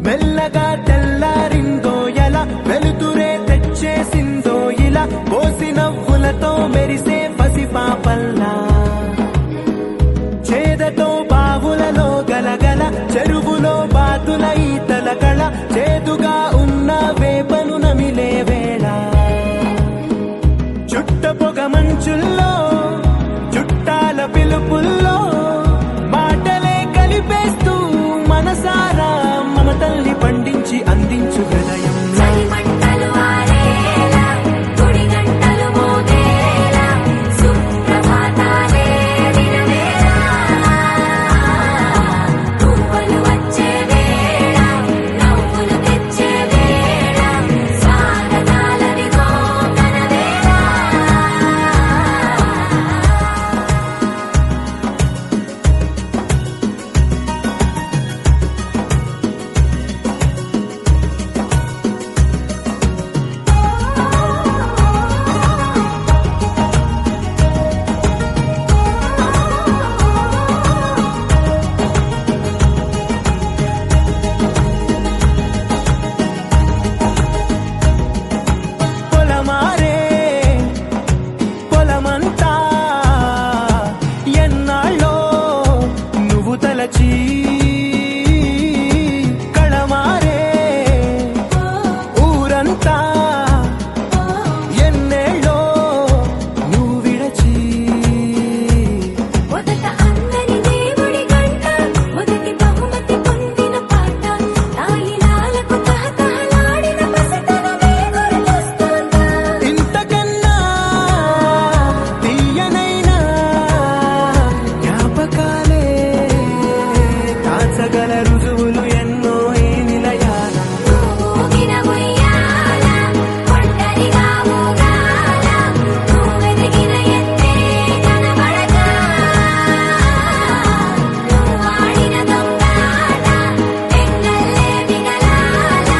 మెల్లగా తెల్లారిందో ఎలా వెలుతురే తెచ్చేసిందో ఇలా కోసి నవ్వులతో మెరిసే పసిపాపల్లా చేదతో బావులలో గలగల చెరువులో బాతుల ఈతల కళ చేదుగా ఉన్న వేపను నమిలే వేళ చుట్ట పొగ మంచుల్లో చుట్టాల పిలుపుల్లో మాటలే కలిపేస్తూ మనసారా మమతల్ని పండించి అందించు హృదయం కళమారే ఊరంతా ఎన్నేళ్ళో నువ్వు విడచి మొదట అందరి దేవుడి గంట మొదటి బహుమతి పొందిన పాట తాయిలాలకు తహతహలాడిన పసితనమే గుర్తొస్తుందా ఇంతకన్నా తీయనైనా జ్ఞాపకాలే కాచగల రుజువులు ఎన్నో ఈ నిలయాల ఊగిన ఉయ్యాల ఒంటరిగా ఊగాల నువ్వెదిగిన ఎత్తే కనబడక నువ్వాడిన దొంగాట ఎంగల్లే మిగలాల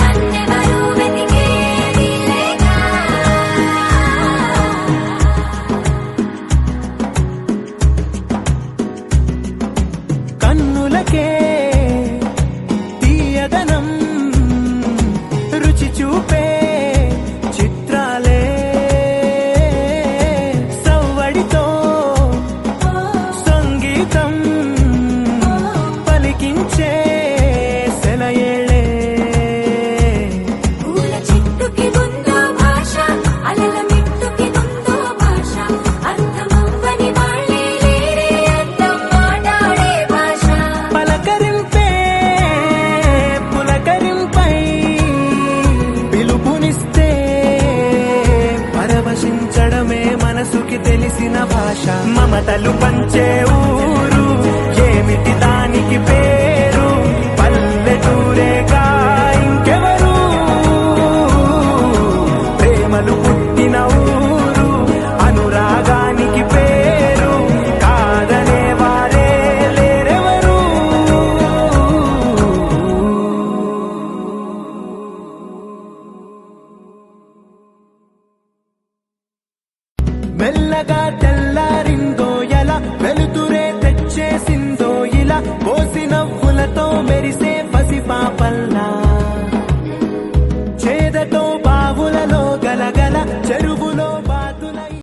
నన్నెవరూ వెతికేది లేక కన్నులకే తీయదనం రుచి చూపే చిత్రాలే సవ్వడితో సంగీతం పలికించే సెలయేళే పూల చెట్టుకి ఉందో భాష అలల మిట్టుకి ఉందో భాష అర్థమవ్వని వాళ్ళే లేరే అర్థం మాట్లాడే భాష పలకరింపే పులకరింపై పిలుపునిస్తే పరవశించడమే మనసుకి తెలిసిన భాష మమతలు